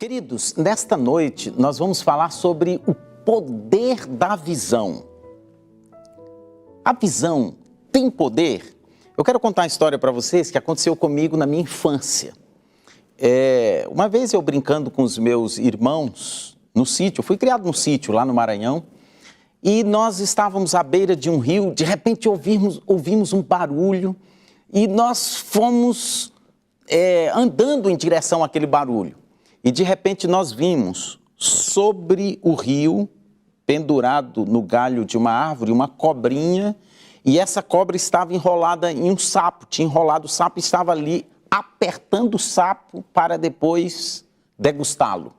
Queridos, nesta noite nós vamos falar sobre o poder da visão. A visão tem poder? Eu quero contar uma história para vocês que aconteceu comigo na minha infância. Uma vez eu brincando com os meus irmãos no sítio, eu fui criado no sítio lá no Maranhão, e nós estávamos à beira de um rio, de repente ouvimos um barulho e nós fomos andando em direção àquele barulho. E de repente nós vimos sobre o rio, pendurado no galho de uma árvore, uma cobrinha, e essa cobra estava enrolada em um sapo, tinha enrolado o sapo e estava ali apertando o sapo para depois degustá-lo.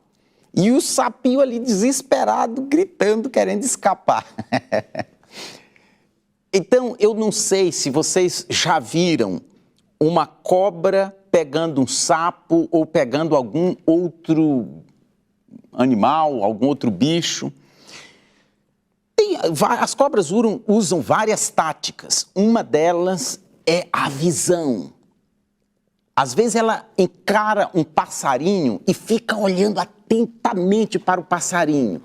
E o sapinho ali desesperado, gritando, querendo escapar. Então, eu não sei se vocês já viram uma cobra pegando um sapo ou pegando algum outro animal, algum outro bicho. As cobras usam várias táticas. Uma delas é a visão. Às vezes ela encara um passarinho e fica olhando atentamente para o passarinho.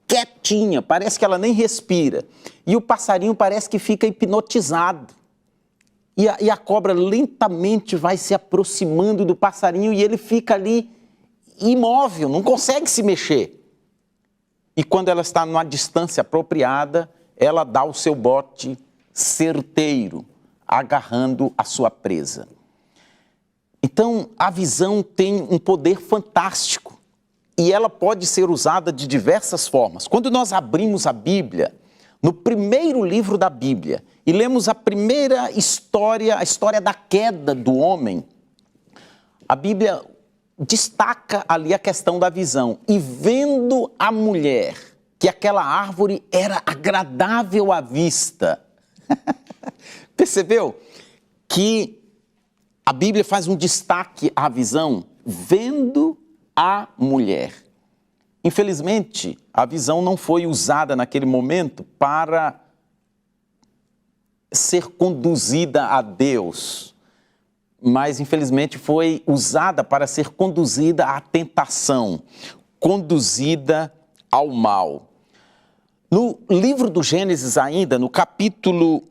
Quietinha, parece que ela nem respira. E o passarinho parece que fica hipnotizado. E a cobra lentamente vai se aproximando do passarinho e ele fica ali imóvel, não consegue se mexer. E quando ela está numa distância apropriada, ela dá o seu bote certeiro, agarrando a sua presa. Então, a visão tem um poder fantástico e ela pode ser usada de diversas formas. Quando nós abrimos a Bíblia, no primeiro livro da Bíblia, e lemos a primeira história, a história da queda do homem, a Bíblia destaca ali a questão da visão. E vendo a mulher que aquela árvore era agradável à vista. Percebeu que a Bíblia faz um destaque à visão? Vendo a mulher. Infelizmente, a visão não foi usada naquele momento para ser conduzida a Deus, mas infelizmente foi usada para ser conduzida à tentação, conduzida ao mal. No livro do Gênesis ainda, no capítulo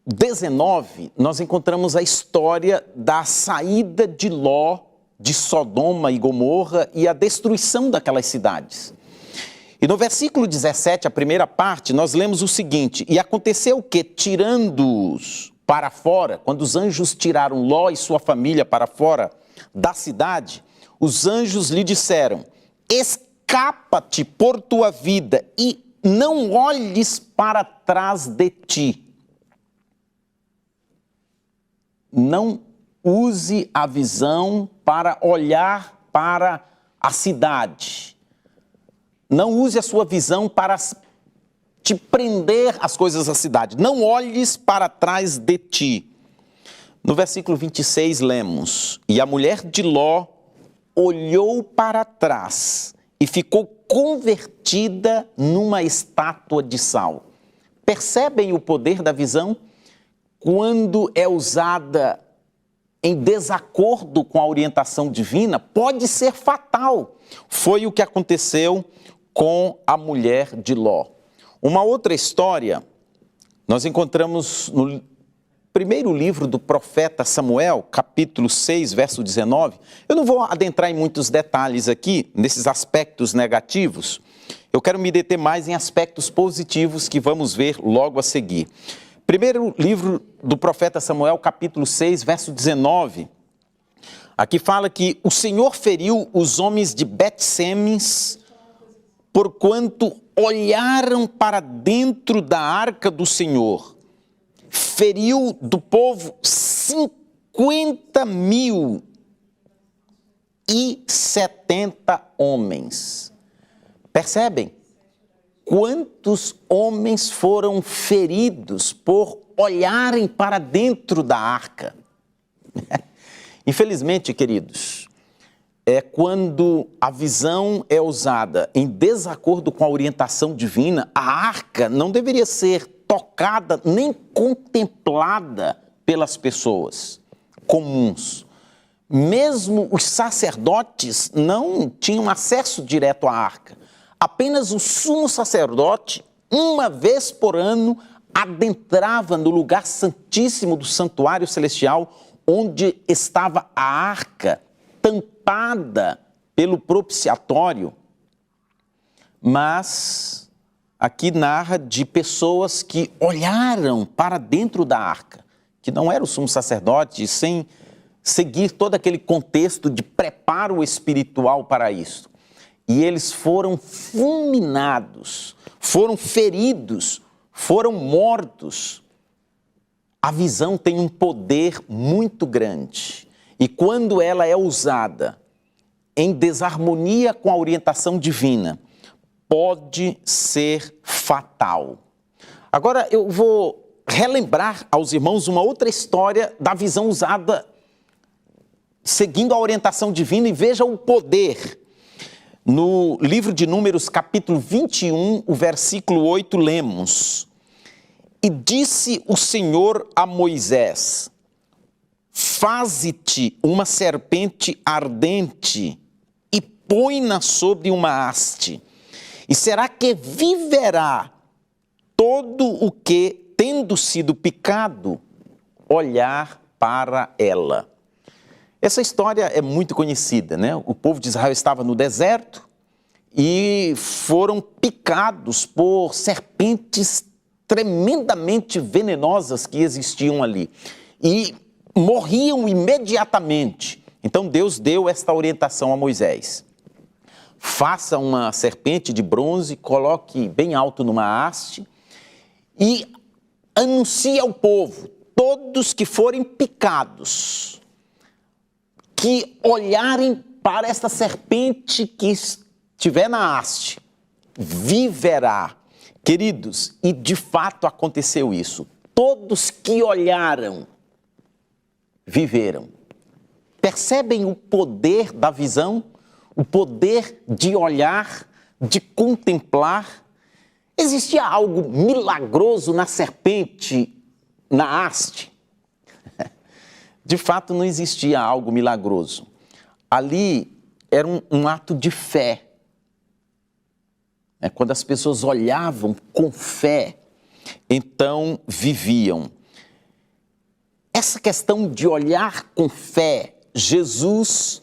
19, nós encontramos a história da saída de Ló de Sodoma e Gomorra e a destruição daquelas cidades. E no versículo 17, a primeira parte, nós lemos o seguinte: e aconteceu que, tirando-os para fora, quando os anjos tiraram Ló e sua família para fora da cidade, os anjos lhe disseram: escapa-te por tua vida e não olhes para trás de ti. Não use a visão para olhar para a cidade. Não use a sua visão para te prender às coisas da cidade. Não olhes para trás de ti. No versículo 26 lemos: e a mulher de Ló olhou para trás e ficou convertida numa estátua de sal. Percebem o poder da visão? Quando é usada em desacordo com a orientação divina, pode ser fatal. Foi o que aconteceu com a mulher de Ló. Uma outra história, nós encontramos no primeiro livro do profeta Samuel, capítulo 6, verso 19. Eu não vou adentrar em muitos detalhes aqui, nesses aspectos negativos. Eu quero me deter mais em aspectos positivos que vamos ver logo a seguir. Primeiro livro do profeta Samuel, capítulo 6, verso 19. Aqui fala que o Senhor feriu os homens de Bet-Semes, porquanto olharam para dentro da arca do Senhor. Feriu do povo 50.070 homens. Percebem? Quantos homens foram feridos por olharem para dentro da arca? Infelizmente, queridos, quando a visão é usada em desacordo com a orientação divina, a arca não deveria ser tocada nem contemplada pelas pessoas comuns. mesmo os sacerdotes não tinham acesso direto à arca. Apenas o sumo sacerdote, uma vez por ano, adentrava no lugar santíssimo do santuário celestial, onde estava a arca tampada pelo propiciatório. Mas aqui narra de pessoas que olharam para dentro da arca, que não era o sumo sacerdote, sem seguir todo aquele contexto de preparo espiritual para isso. E eles foram fulminados, foram feridos, foram mortos. A visão tem um poder muito grande. E quando ela é usada em desarmonia com a orientação divina, pode ser fatal. Agora eu vou relembrar aos irmãos uma outra história da visão usada seguindo a orientação divina, e veja o poder. No livro de Números, capítulo 21, o versículo 8, lemos: E disse o Senhor a Moisés: Faze-te uma serpente ardente e põe-na sobre uma haste, e será que viverá todo o que, tendo sido picado, olhar para ela. Essa história é muito conhecida, né? O povo de Israel estava no deserto e foram picados por serpentes tremendamente venenosas que existiam ali. E morriam imediatamente. Então Deus deu esta orientação a Moisés: faça uma serpente de bronze, coloque bem alto numa haste e anuncie ao povo: todos que forem picados, que olharem para esta serpente que estiver na haste, viverá. Queridos, e de fato aconteceu isso. Todos que olharam, viveram. Percebem o poder da visão? O poder de olhar, de contemplar? Existia algo milagroso na serpente, na haste? De fato, não existia algo milagroso. Ali era um ato de fé. Quando as pessoas olhavam com fé, então viviam. Essa questão de olhar com fé, Jesus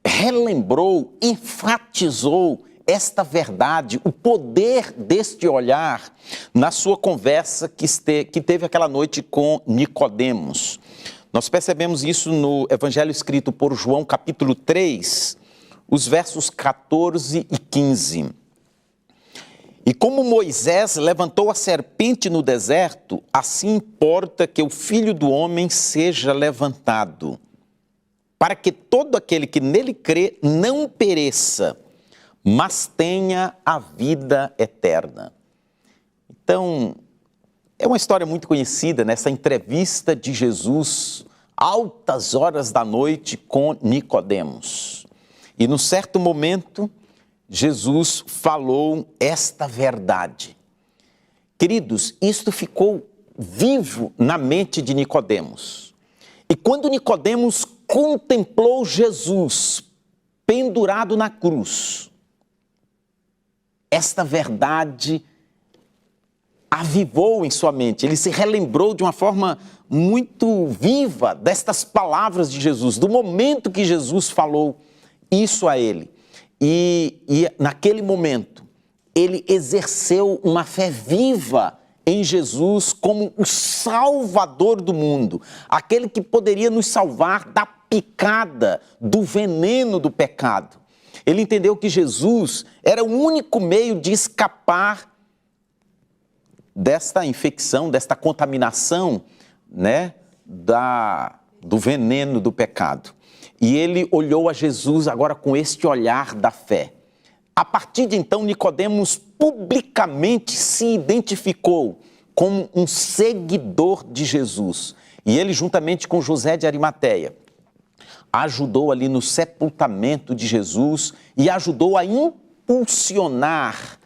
relembrou, enfatizou esta verdade, o poder deste olhar, na sua conversa que teve aquela noite com Nicodemos. Nós percebemos isso no Evangelho escrito por João, capítulo 3, os versos 14 e 15. E como Moisés levantou a serpente no deserto, assim importa que o Filho do Homem seja levantado, para que todo aquele que nele crê não pereça, mas tenha a vida eterna. Então, é uma história muito conhecida nessa entrevista de Jesus, altas horas da noite, com Nicodemos. E num certo momento, Jesus falou esta verdade. Queridos, isto ficou vivo na mente de Nicodemos. E quando Nicodemos contemplou Jesus pendurado na cruz, esta verdade avivou em sua mente. Ele se relembrou de uma forma muito viva destas palavras de Jesus, do momento que Jesus falou isso a ele. E naquele momento, ele exerceu uma fé viva em Jesus como o Salvador do mundo, aquele que poderia nos salvar da picada, do veneno do pecado. Ele entendeu que Jesus era o único meio de escapar desta infecção, desta contaminação, né, do veneno do pecado. E ele olhou a Jesus agora com este olhar da fé. A partir de então, Nicodemos publicamente se identificou como um seguidor de Jesus. E ele, juntamente com José de Arimateia, ajudou ali no sepultamento de Jesus e ajudou a impulsionar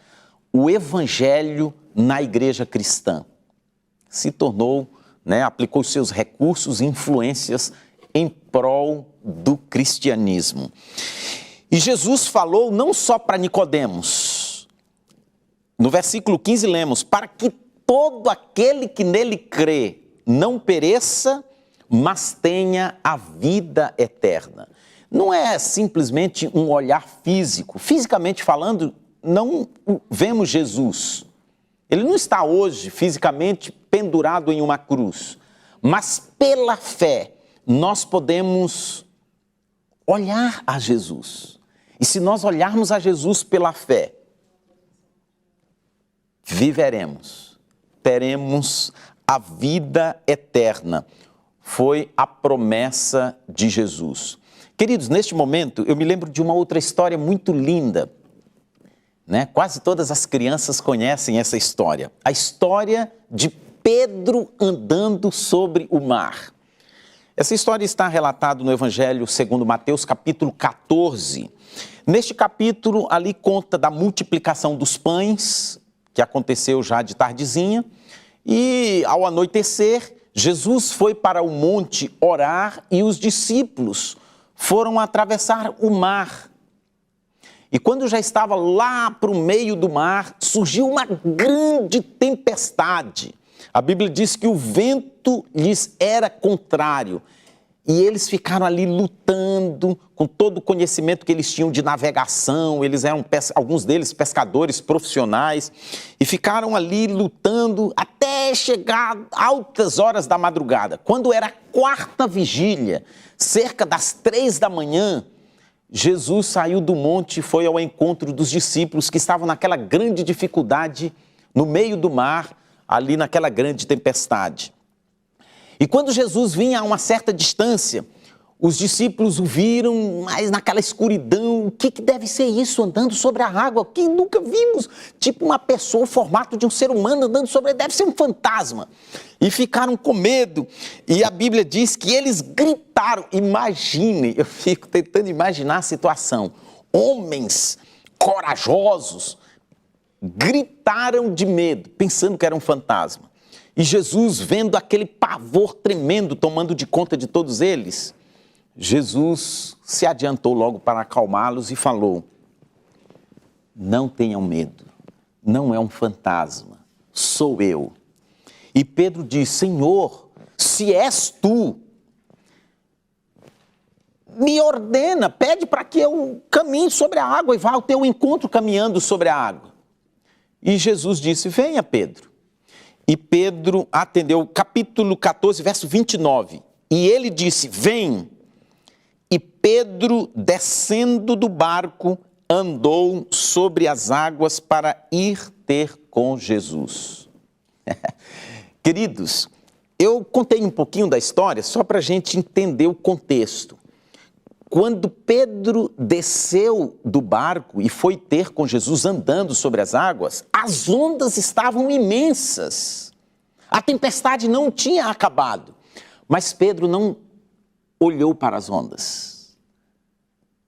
o evangelho na igreja cristã. Se tornou, aplicou seus recursos e influências em prol do cristianismo. E Jesus falou não só para Nicodemos. No versículo 15 lemos, para que todo aquele que nele crê não pereça, mas tenha a vida eterna. Não é simplesmente um olhar físico. Fisicamente falando, não vemos Jesus. Ele não está hoje fisicamente pendurado em uma cruz. Mas pela fé, nós podemos olhar a Jesus. E se nós olharmos a Jesus pela fé, viveremos, teremos a vida eterna. Foi a promessa de Jesus. Queridos, neste momento eu me lembro de uma outra história muito linda, né? Quase todas as crianças conhecem essa história. A história de Pedro andando sobre o mar. Essa história está relatada no Evangelho segundo Mateus, capítulo 14. Neste capítulo, ali conta da multiplicação dos pães, que aconteceu já de tardezinha, e ao anoitecer, Jesus foi para o monte orar e os discípulos foram atravessar o mar. E quando já estava lá para o meio do mar, surgiu uma grande tempestade. A Bíblia diz que o vento lhes era contrário. E eles ficaram ali lutando com todo o conhecimento que eles tinham de navegação. Eles eram, alguns deles, pescadores profissionais. E ficaram ali lutando até chegar altas horas da madrugada. Quando era a quarta vigília, cerca das 3 da manhã, Jesus saiu do monte e foi ao encontro dos discípulos que estavam naquela grande dificuldade, no meio do mar, ali naquela grande tempestade. E quando Jesus vinha a uma certa distância, os discípulos o viram, mas naquela escuridão, o que deve ser isso andando sobre a água? Que nunca vimos, tipo uma pessoa, o formato de um ser humano andando sobre, deve ser um fantasma. E ficaram com medo, e a Bíblia diz que eles gritaram, imaginem, eu fico tentando imaginar a situação, homens corajosos gritaram de medo, pensando que era um fantasma. E Jesus, vendo aquele pavor tremendo tomando de conta de todos eles, Jesus se adiantou logo para acalmá-los e falou: não tenham medo, não é um fantasma, sou eu. E Pedro disse: Senhor, se és tu, me ordena, pede para que eu caminhe sobre a água e vá ao teu encontro caminhando sobre a água. E Jesus disse: venha, Pedro. E Pedro atendeu, capítulo 14, verso 29. E ele disse: vem. E Pedro, descendo do barco, andou sobre as águas para ir ter com Jesus. Queridos, eu contei um pouquinho da história só para a gente entender o contexto. Quando Pedro desceu do barco e foi ter com Jesus andando sobre as águas, as ondas estavam imensas. A tempestade não tinha acabado, mas Pedro não olhou para as ondas,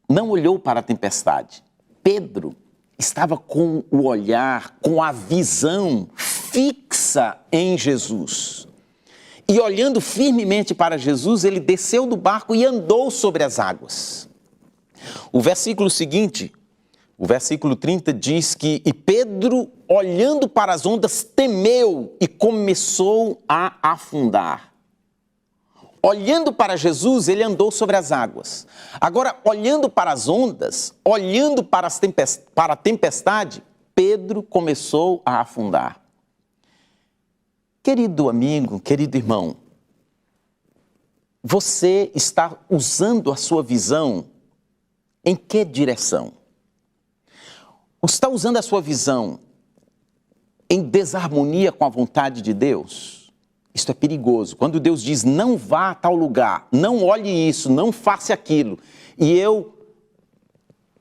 não olhou para a tempestade. Pedro estava com o olhar, com a visão fixa em Jesus. E olhando firmemente para Jesus, ele desceu do barco e andou sobre as águas. O versículo seguinte, o versículo 30 diz que: e Pedro, olhando para as ondas, temeu e começou a afundar. Olhando para Jesus, ele andou sobre as águas. Agora, olhando para as ondas, olhando para a tempestade, Pedro começou a afundar. Querido amigo, querido irmão, você está usando a sua visão em que direção? Você está usando a sua visão em desarmonia com a vontade de Deus? Isso é perigoso. Quando Deus diz: não vá a tal lugar, não olhe isso, não faça aquilo, e eu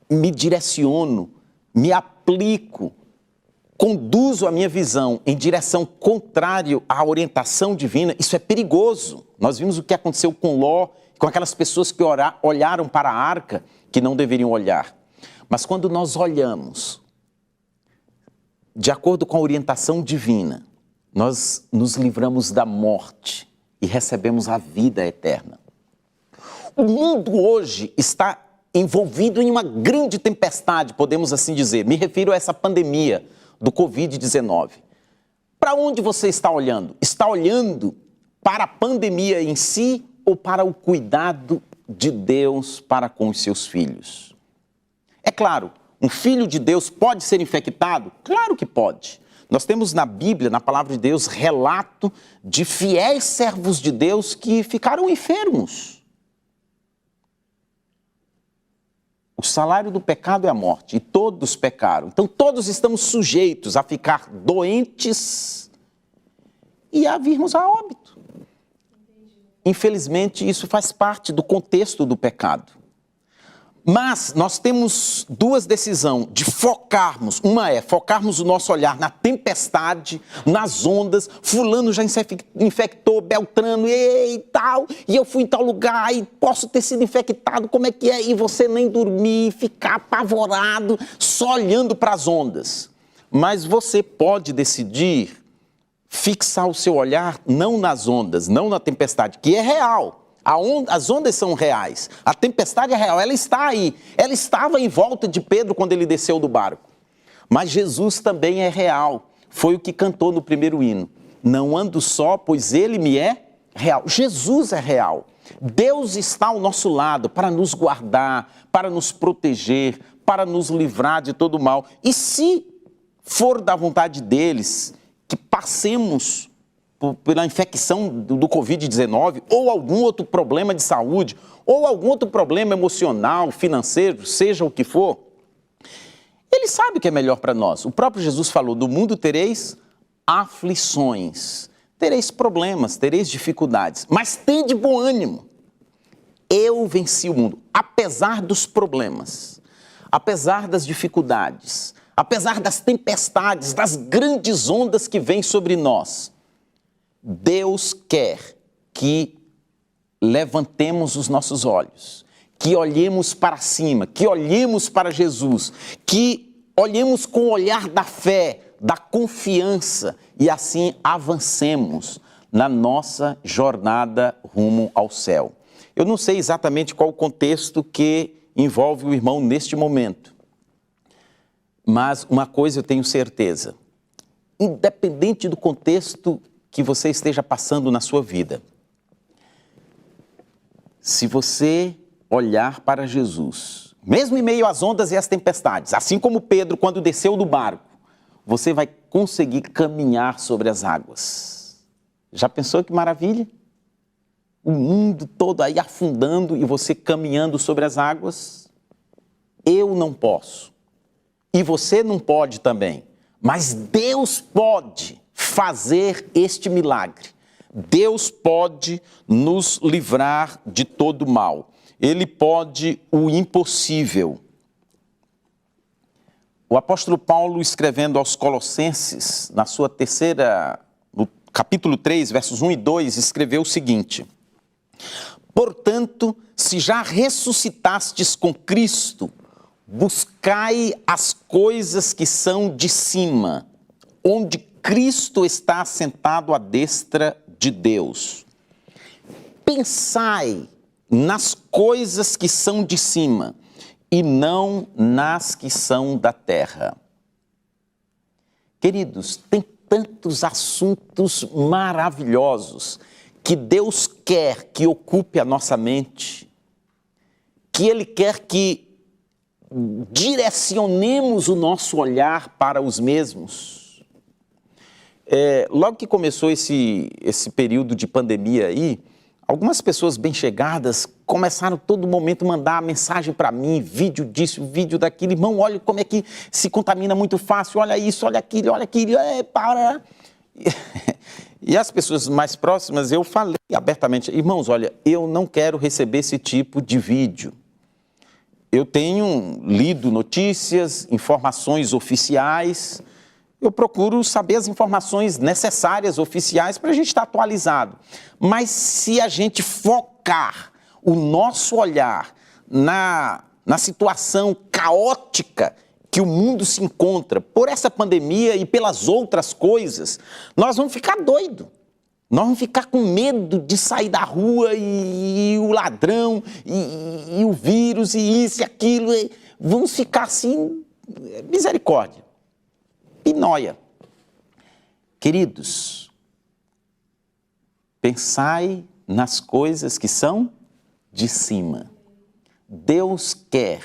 me direciono, me aplico, conduzo a minha visão em direção contrária à orientação divina, isso é perigoso. Nós vimos o que aconteceu com Ló, com aquelas pessoas que olharam para a arca que não deveriam olhar. Mas quando nós olhamos de acordo com a orientação divina, nós nos livramos da morte e recebemos a vida eterna. O mundo hoje está envolvido em uma grande tempestade, podemos assim dizer. Me refiro a essa pandemia do Covid-19. Para onde você está olhando? Está olhando para a pandemia em si ou para o cuidado de Deus para com os seus filhos? É claro, um filho de Deus pode ser infectado? Claro que pode. Nós temos na Bíblia, na palavra de Deus, relato de fiéis servos de Deus que ficaram enfermos. O salário do pecado é a morte, e todos pecaram. Então todos estamos sujeitos a ficar doentes e a virmos a óbito. Infelizmente, isso faz parte do contexto do pecado. Mas nós temos duas decisões de focarmos. Uma é focarmos o nosso olhar na tempestade, nas ondas. Fulano já infectou Beltrano e tal, e eu fui em tal lugar e posso ter sido infectado, como é que é? E você nem dormir, ficar apavorado, só olhando para as ondas. Mas você pode decidir fixar o seu olhar não nas ondas, não na tempestade, que é real. As ondas são reais, a tempestade é real, ela está aí. Ela estava em volta de Pedro quando ele desceu do barco. Mas Jesus também é real. Foi o que cantou no primeiro hino. Não ando só, pois ele me é real. Jesus é real. Deus está ao nosso lado para nos guardar, para nos proteger, para nos livrar de todo mal. E se for da vontade deles que passemos pela infecção do Covid-19, ou algum outro problema de saúde, ou algum outro problema emocional, financeiro, seja o que for, ele sabe o que é melhor para nós. O próprio Jesus falou, do mundo tereis aflições, tereis problemas, tereis dificuldades, mas tende bom ânimo. Eu venci o mundo, apesar dos problemas, apesar das dificuldades, apesar das tempestades, das grandes ondas que vêm sobre nós. Deus quer que levantemos os nossos olhos, que olhemos para cima, que olhemos para Jesus, que olhemos com o olhar da fé, da confiança e assim avancemos na nossa jornada rumo ao céu. Eu não sei exatamente qual o contexto que envolve o irmão neste momento, mas uma coisa eu tenho certeza, independente do contexto que você esteja passando na sua vida, se você olhar para Jesus, mesmo em meio às ondas e às tempestades, assim como Pedro quando desceu do barco, você vai conseguir caminhar sobre as águas. Já pensou que maravilha? O mundo todo aí afundando e você caminhando sobre as águas? Eu não posso. E você não pode também. Mas Deus pode fazer este milagre. Deus pode nos livrar de todo mal. Ele pode o impossível. O apóstolo Paulo, escrevendo aos Colossenses, no capítulo 3, versos 1 e 2, escreveu o seguinte: portanto, se já ressuscitastes com Cristo, buscai as coisas que são de cima, onde Cristo está assentado à destra de Deus. Pensai nas coisas que são de cima e não nas que são da terra. Queridos, tem tantos assuntos maravilhosos que Deus quer que ocupe a nossa mente, que Ele quer que direcionemos o nosso olhar para os mesmos. Logo que começou esse período de pandemia aí, algumas pessoas bem chegadas começaram todo momento a mandar mensagem para mim, vídeo disso, vídeo daquilo. Irmão, olha como é que se contamina muito fácil, olha isso, olha aquilo, para. E as pessoas mais próximas, eu falei abertamente, irmãos, olha, eu não quero receber esse tipo de vídeo. Eu tenho lido notícias, informações oficiais. Eu procuro saber as informações necessárias, oficiais, para a gente estar atualizado. Mas se a gente focar o nosso olhar na situação caótica que o mundo se encontra, por essa pandemia e pelas outras coisas, nós vamos ficar doidos. Nós vamos ficar com medo de sair da rua e o ladrão, e o vírus, e isso e aquilo. Vamos ficar assim, misericórdia, pinóia. Queridos, pensai nas coisas que são de cima. Deus quer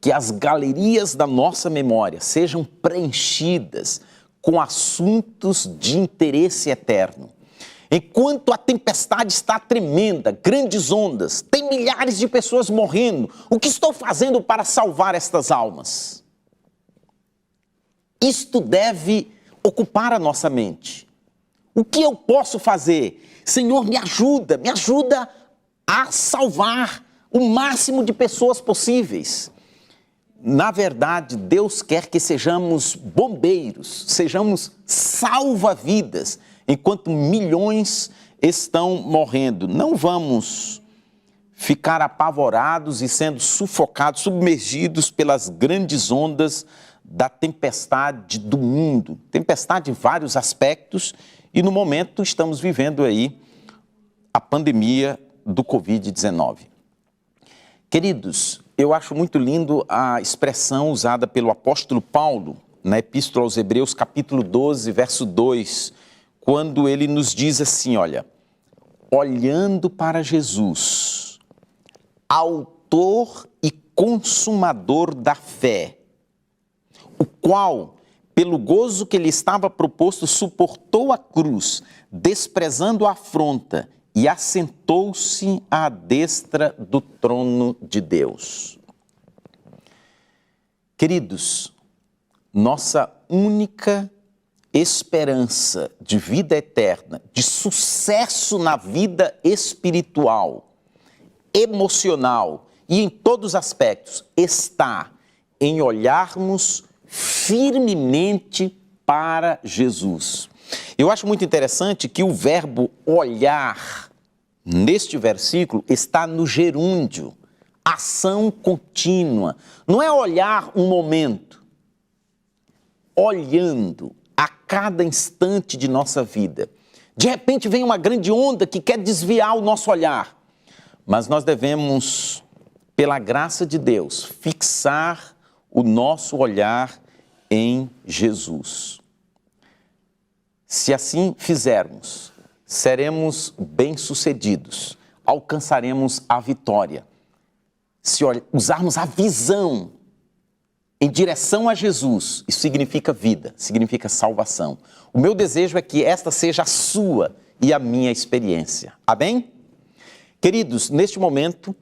que as galerias da nossa memória sejam preenchidas com assuntos de interesse eterno. Enquanto a tempestade está tremenda, grandes ondas, tem milhares de pessoas morrendo, o que estou fazendo para salvar estas almas? Isto deve ocupar a nossa mente. O que eu posso fazer? Senhor, me ajuda a salvar o máximo de pessoas possíveis. Na verdade, Deus quer que sejamos bombeiros, sejamos salva-vidas, enquanto milhões estão morrendo. Não vamos ficar apavorados e sendo sufocados, submergidos pelas grandes ondas da tempestade do mundo. Tempestade em vários aspectos, e no momento estamos vivendo aí a pandemia do Covid-19. Queridos, eu acho muito lindo a expressão usada pelo apóstolo Paulo na Epístola aos Hebreus, capítulo 12, verso 2, quando ele nos diz assim, olha, olhando para Jesus, autor e consumador da fé, o qual, pelo gozo que lhe estava proposto, suportou a cruz, desprezando a afronta, e assentou-se à destra do trono de Deus. Queridos, nossa única esperança de vida eterna, de sucesso na vida espiritual, emocional e em todos os aspectos, está em olharmos firmemente para Jesus. Eu acho muito interessante que o verbo olhar, neste versículo, está no gerúndio, ação contínua. Não é olhar um momento, olhando a cada instante de nossa vida. De repente vem uma grande onda que quer desviar o nosso olhar, mas nós devemos, pela graça de Deus, fixar o nosso olhar em Jesus. Se assim fizermos, seremos bem-sucedidos, alcançaremos a vitória. Se usarmos a visão em direção a Jesus, isso significa vida, significa salvação. O meu desejo é que esta seja a sua e a minha experiência. Amém? Queridos, neste momento,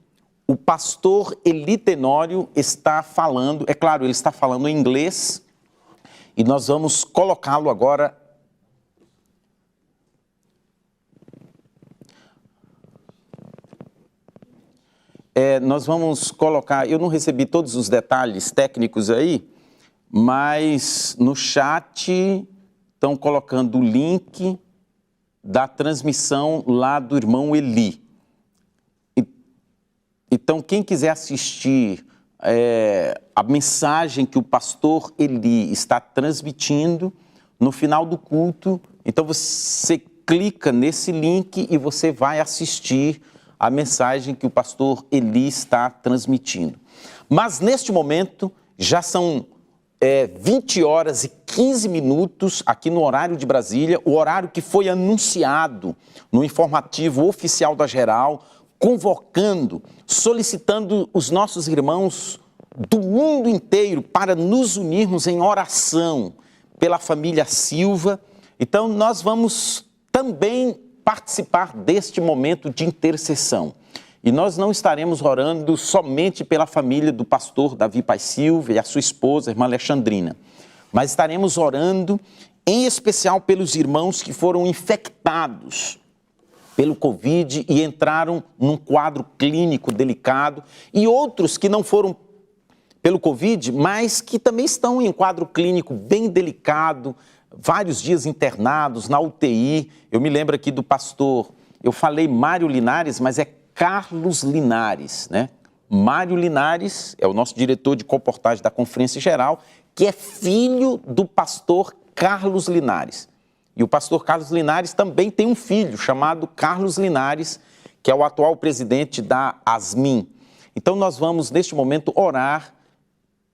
o pastor Eli Tenório está falando, é claro, ele está falando em inglês, e nós vamos colocá-lo agora. Nós vamos colocar, eu não recebi todos os detalhes técnicos aí, mas no chat estão colocando o link da transmissão lá do irmão Eli. Então, quem quiser assistir a mensagem que o pastor Eli está transmitindo no final do culto, então você clica nesse link e você vai assistir a mensagem que o pastor Eli está transmitindo. Mas neste momento já são 20 horas e 15 minutos aqui no horário de Brasília, o horário que foi anunciado no informativo oficial da Geral, convocando, solicitando os nossos irmãos do mundo inteiro para nos unirmos em oração pela família Silva. Então nós vamos também participar deste momento de intercessão. E nós não estaremos orando somente pela família do pastor Davi Paz Silva e a sua esposa, a irmã Alexandrina, mas estaremos orando em especial pelos irmãos que foram infectados pelo Covid e entraram num quadro clínico delicado, e outros que não foram pelo Covid, mas que também estão em quadro clínico bem delicado, vários dias internados na UTI. Eu me lembro aqui do pastor, eu falei Mário Linares, mas é Carlos Linares, né? Mário Linares é o nosso diretor de comportagem da Conferência Geral, que é filho do pastor Carlos Linares. E o pastor Carlos Linares também tem um filho chamado Carlos Linares, que é o atual presidente da ASMIN. Então nós vamos, neste momento, orar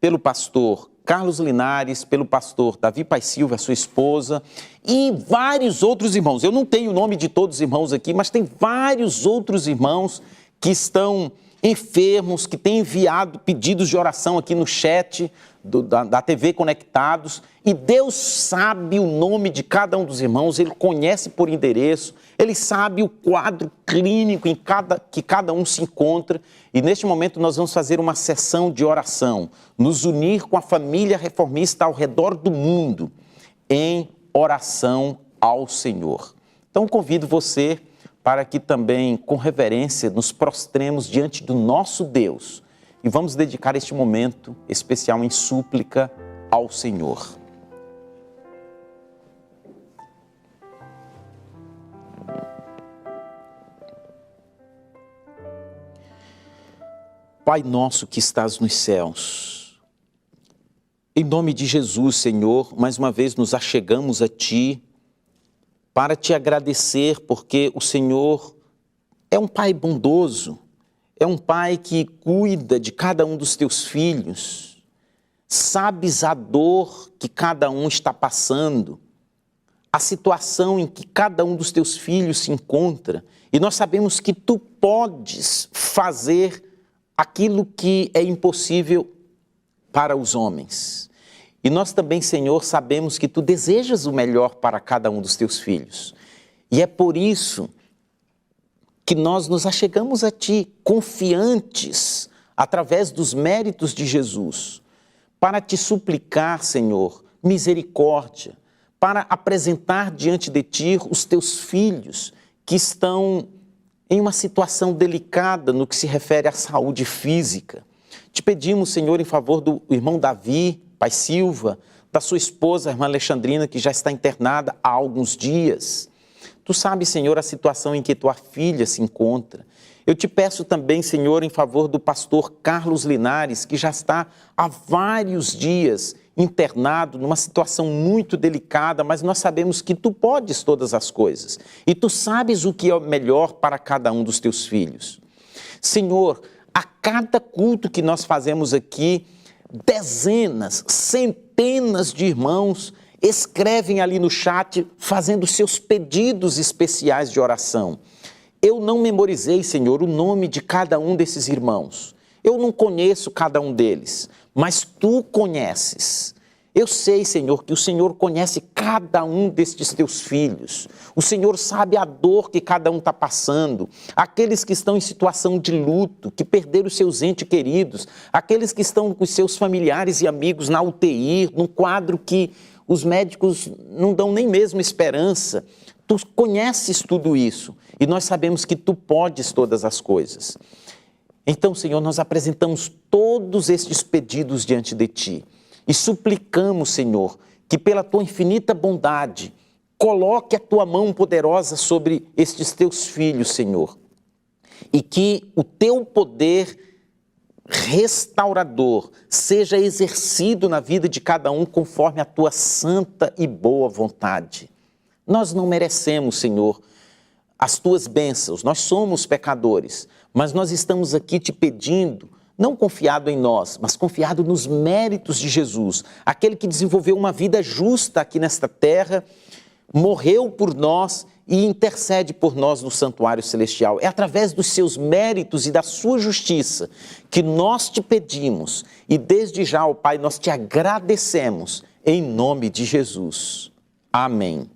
pelo pastor Carlos Linares, pelo pastor Davi Pai Silva, sua esposa, e vários outros irmãos. Eu não tenho o nome de todos os irmãos aqui, mas tem vários outros irmãos que estão enfermos, que têm enviado pedidos de oração aqui no chat da TV Conectados, e Deus sabe o nome de cada um dos irmãos, Ele conhece por endereço, Ele sabe o quadro clínico que cada um se encontra, e neste momento nós vamos fazer uma sessão de oração, nos unir com a família reformista ao redor do mundo, em oração ao Senhor. Então convido você para que também, com reverência, nos prostremos diante do nosso Deus e vamos dedicar este momento especial em súplica ao Senhor. Pai nosso que estás nos céus, em nome de Jesus, Senhor, mais uma vez nos achegamos a Ti para Te agradecer, porque o Senhor é um Pai bondoso, é um Pai que cuida de cada um dos Teus filhos, sabes a dor que cada um está passando, a situação em que cada um dos Teus filhos se encontra, e nós sabemos que Tu podes fazer aquilo que é impossível para os homens. E nós também, Senhor, sabemos que Tu desejas o melhor para cada um dos Teus filhos. E é por isso que nós nos achegamos a Ti, confiantes, através dos méritos de Jesus, para Te suplicar, Senhor, misericórdia, para apresentar diante de Ti os Teus filhos que estão em uma situação delicada no que se refere à saúde física. Te pedimos, Senhor, em favor do irmão Davi Pai Silva, da sua esposa, a irmã Alexandrina, que já está internada há alguns dias. Tu sabes, Senhor, a situação em que tua filha se encontra. Eu te peço também, Senhor, em favor do pastor Carlos Linares, que já está há vários dias internado, numa situação muito delicada, mas nós sabemos que Tu podes todas as coisas. E Tu sabes o que é melhor para cada um dos Teus filhos. Senhor, a cada culto que nós fazemos aqui, dezenas, centenas de irmãos escrevem ali no chat, fazendo seus pedidos especiais de oração. Eu não memorizei, Senhor, o nome de cada um desses irmãos. Eu não conheço cada um deles, mas Tu conheces. Eu sei, Senhor, que o Senhor conhece cada um destes Teus filhos. O Senhor sabe a dor que cada um está passando. Aqueles que estão em situação de luto, que perderam seus entes queridos. Aqueles que estão com seus familiares e amigos na UTI, num quadro que os médicos não dão nem mesmo esperança. Tu conheces tudo isso e nós sabemos que Tu podes todas as coisas. Então, Senhor, nós apresentamos todos estes pedidos diante de Ti e suplicamos, Senhor, que pela Tua infinita bondade, coloque a Tua mão poderosa sobre estes Teus filhos, Senhor, e que o Teu poder restaurador seja exercido na vida de cada um conforme a Tua santa e boa vontade. Nós não merecemos, Senhor, as Tuas bênçãos, nós somos pecadores, mas nós estamos aqui Te pedindo, não confiado em nós, mas confiado nos méritos de Jesus, aquele que desenvolveu uma vida justa aqui nesta terra, morreu por nós e intercede por nós no santuário celestial. É através dos seus méritos e da sua justiça que nós Te pedimos e desde já, ó Pai, nós Te agradecemos em nome de Jesus. Amém.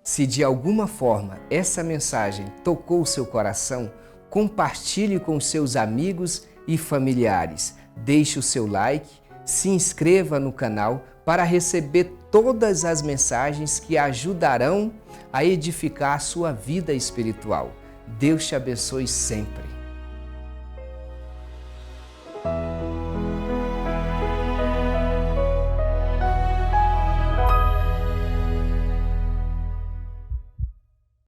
Se de alguma forma essa mensagem tocou o seu coração, compartilhe com seus amigos e familiares. Deixe o seu like, se inscreva no canal para receber todas as mensagens que ajudarão a edificar a sua vida espiritual. Deus te abençoe sempre.